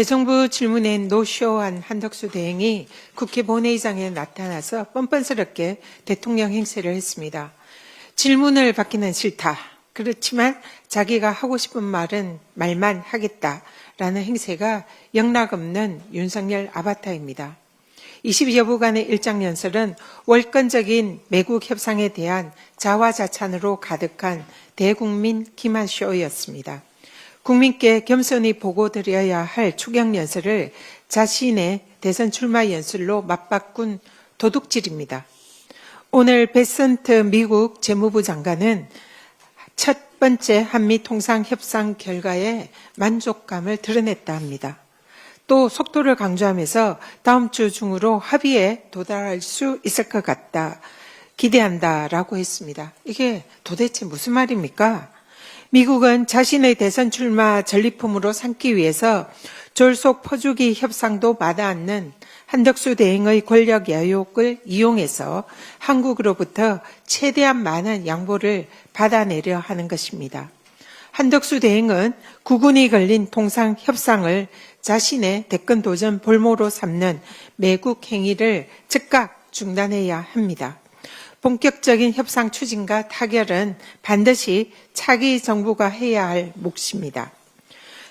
대정부 질문에 노쇼한 한덕수 대행이 국회 본회의장에 나타나서 뻔뻔스럽게 대통령 행세를 했습니다. 질문을 받기는 싫다. 그렇지만 자기가 하고 싶은 말만 하겠다라는 행세가 영락없는 윤석열 아바타입니다. 22여부간의 일장연설은 월권적인 매국 협상에 대한 자화자찬으로 가득한 대국민 기만쇼였습니다. 국민께 겸손히 보고드려야 할 추경연설을 자신의 대선 출마 연설로 맞바꾼 도둑질입니다. 오늘 베센트 미국 재무부 장관은 첫 번째 한미 통상협상 결과에 만족감을 드러냈다 합니다. 또 속도를 강조하면서 다음 주 중으로 합의에 도달할 수 있을 것 같다, 기대한다라고 했습니다. 이게 도대체 무슨 말입니까? 미국은 자신의 대선 출마 전리품으로 삼기 위해서 졸속 퍼주기 협상도 마다않는 한덕수 대행의 권력 여욕을 이용해서 한국으로부터 최대한 많은 양보를 받아내려 하는 것입니다. 한덕수 대행은 구군이 걸린 통상협상을 자신의 대권 도전 볼모로 삼는 매국 행위를 즉각 중단해야 합니다. 본격적인 협상 추진과 타결은 반드시 차기 정부가 해야 할 몫입니다.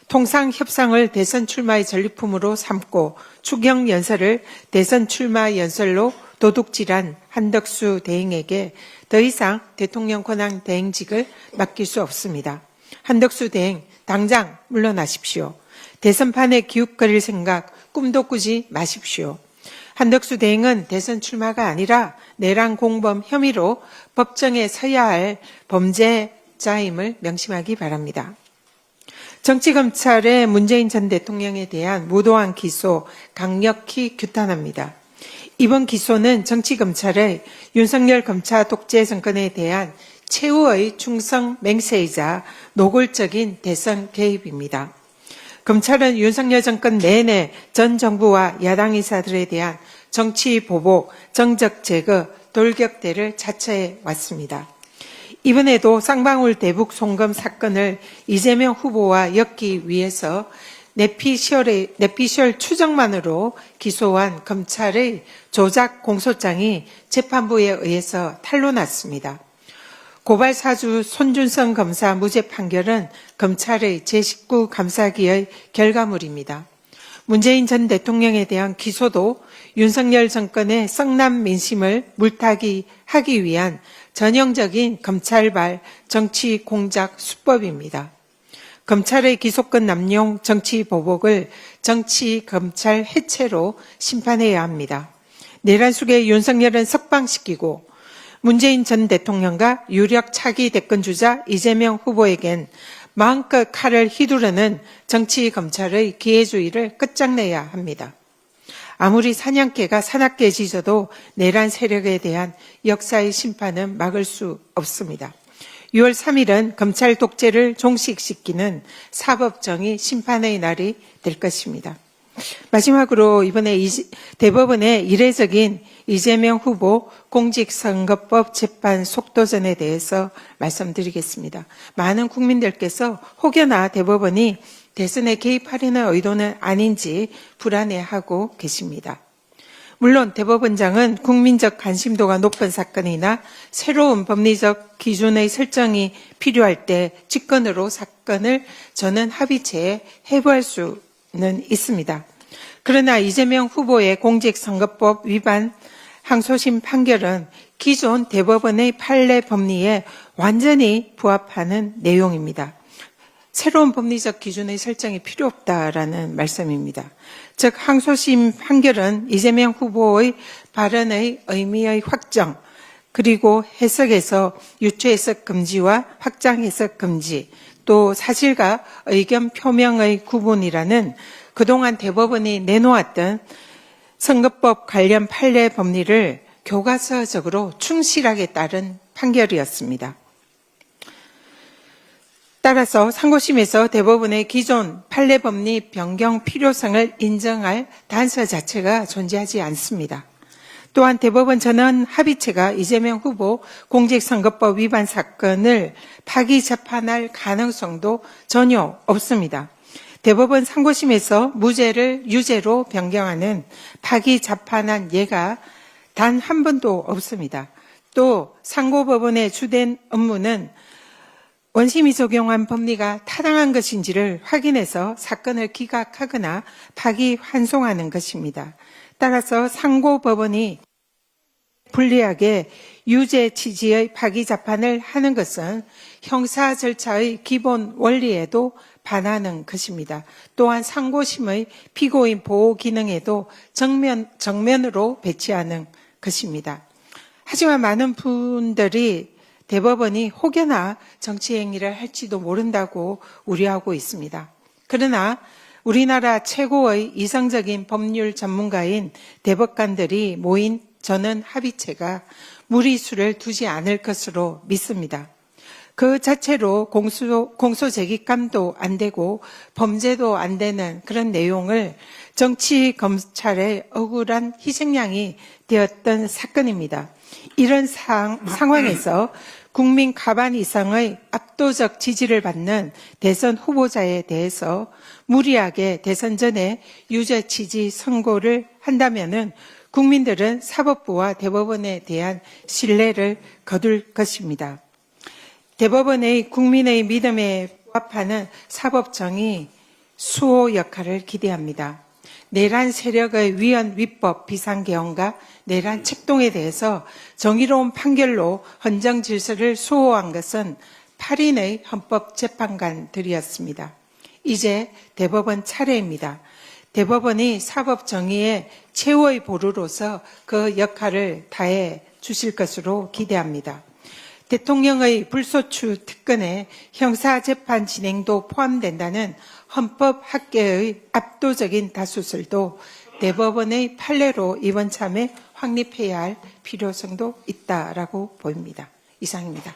통상협상을 대선 출마의 전리품으로 삼고 추경연설을 대선 출마 연설로 도둑질한 한덕수 대행에게 더 이상 대통령 권한 대행직을 맡길 수 없습니다. 한덕수 대행, 당장 물러나십시오. 대선판에 기웃거릴 생각 꿈도 꾸지 마십시오. 한덕수 대행은 대선 출마가 아니라 내란 공범 혐의로 법정에 서야 할 범죄자임을 명심하기 바랍니다. 정치검찰의 문재인 전 대통령에 대한 무도한 기소 강력히 규탄합니다. 이번 기소는 정치검찰의 윤석열 검찰 독재 정권에 대한 최후의 충성 맹세이자 노골적인 대선 개입입니다. 검찰은 윤석열 정권 내내 전 정부와 야당 인사들에 대한 정치 보복, 정적 제거, 돌격대를 자처해 왔습니다. 이번에도 쌍방울 대북 송금 사건을 이재명 후보와 엮기 위해서 뇌피셜 추정만으로 기소한 검찰의 조작 공소장이 재판부에 의해서 탄로났습니다. 고발사주 손준성 검사 무죄 판결은 검찰의 제19 감사기의 결과물입니다. 문재인 전 대통령에 대한 기소도 윤석열 정권의 썩난 민심을 물타기 하기 위한 전형적인 검찰발 정치 공작 수법입니다. 검찰의 기소권 남용 정치 보복을 정치 검찰 해체로 심판해야 합니다. 내란 속에 윤석열은 석방시키고 문재인 전 대통령과 유력 차기 대권주자 이재명 후보에겐 마음껏 칼을 휘두르는 정치 검찰의 기회주의를 끝장내야 합니다. 아무리 사냥개가 사납게 짖어도 내란 세력에 대한 역사의 심판은 막을 수 없습니다. 6월 3일은 검찰 독재를 종식시키는 사법정의 심판의 날이 될 것입니다. 마지막으로 이번에 대법원의 이례적인 이재명 후보 공직선거법 재판 속도전에 대해서 말씀드리겠습니다. 많은 국민들께서 혹여나 대법원이 대선에 개입하려는 의도는 아닌지 불안해하고 계십니다. 물론 대법원장은 국민적 관심도가 높은 사건이나 새로운 법리적 기준의 설정이 필요할 때 직권으로 사건을 저는 합의체에 해부할 수는 있습니다. 그러나 이재명 후보의 공직선거법 위반 항소심 판결은 기존 대법원의 판례 법리에 완전히 부합하는 내용입니다. 새로운 법리적 기준의 설정이 필요 없다라는 말씀입니다. 즉 항소심 판결은 이재명 후보의 발언의 의미의 확정, 그리고 해석에서 유추 해석 금지와 확장 해석 금지, 또 사실과 의견 표명의 구분이라는 그동안 대법원이 내놓았던 선거법 관련 판례 법리를 교과서적으로 충실하게 따른 판결이었습니다. 따라서 상고심에서 대법원의 기존 판례 법리 변경 필요성을 인정할 단서 자체가 존재하지 않습니다. 또한 대법원 전원 합의체가 이재명 후보 공직선거법 위반 사건을 파기 재판할 가능성도 전혀 없습니다. 대법원 상고심에서 무죄를 유죄로 변경하는 파기자판한 예가 단 한 번도 없습니다. 또 상고법원의 주된 업무는 원심이 적용한 법리가 타당한 것인지를 확인해서 사건을 기각하거나 파기환송하는 것입니다. 따라서 상고법원이 불리하게 유죄 취지의 파기자판을 하는 것은 형사 절차의 기본 원리에도 반하는 것입니다. 또한 상고심의 피고인 보호 기능에도 정면으로 배치하는 것입니다. 하지만 많은 분들이 대법원이 혹여나 정치행위를 할지도 모른다고 우려하고 있습니다. 그러나 우리나라 최고의 이성적인 법률 전문가인 대법관들이 모인 저는 합의체가 무리수를 두지 않을 것으로 믿습니다. 그 자체로 공소 제기감도 안 되고 범죄도 안 되는 그런 내용을 정치 검찰의 억울한 희생양이 되었던 사건입니다. 이런 상황에서 국민 과반 이상의 압도적 지지를 받는 대선 후보자에 대해서 무리하게 대선 전에 유죄 취지 선고를 한다면은 국민들은 사법부와 대법원에 대한 신뢰를 거둘 것입니다. 대법원의 국민의 믿음에 부합하는 사법정의 수호 역할을 기대합니다. 내란 세력의 위헌 위법 비상개헌과 내란 책동에 대해서 정의로운 판결로 헌정 질서를 수호한 것은 8인의 헌법재판관들이었습니다. 이제 대법원 차례입니다. 대법원이 사법정의의 최후의 보루로서 그 역할을 다해 주실 것으로 기대합니다. 대통령의 불소추 특권에 형사재판 진행도 포함된다는 헌법 학계의 압도적인 다수설도 대법원의 판례로 이번 참에 확립해야 할 필요성도 있다라고 보입니다. 이상입니다.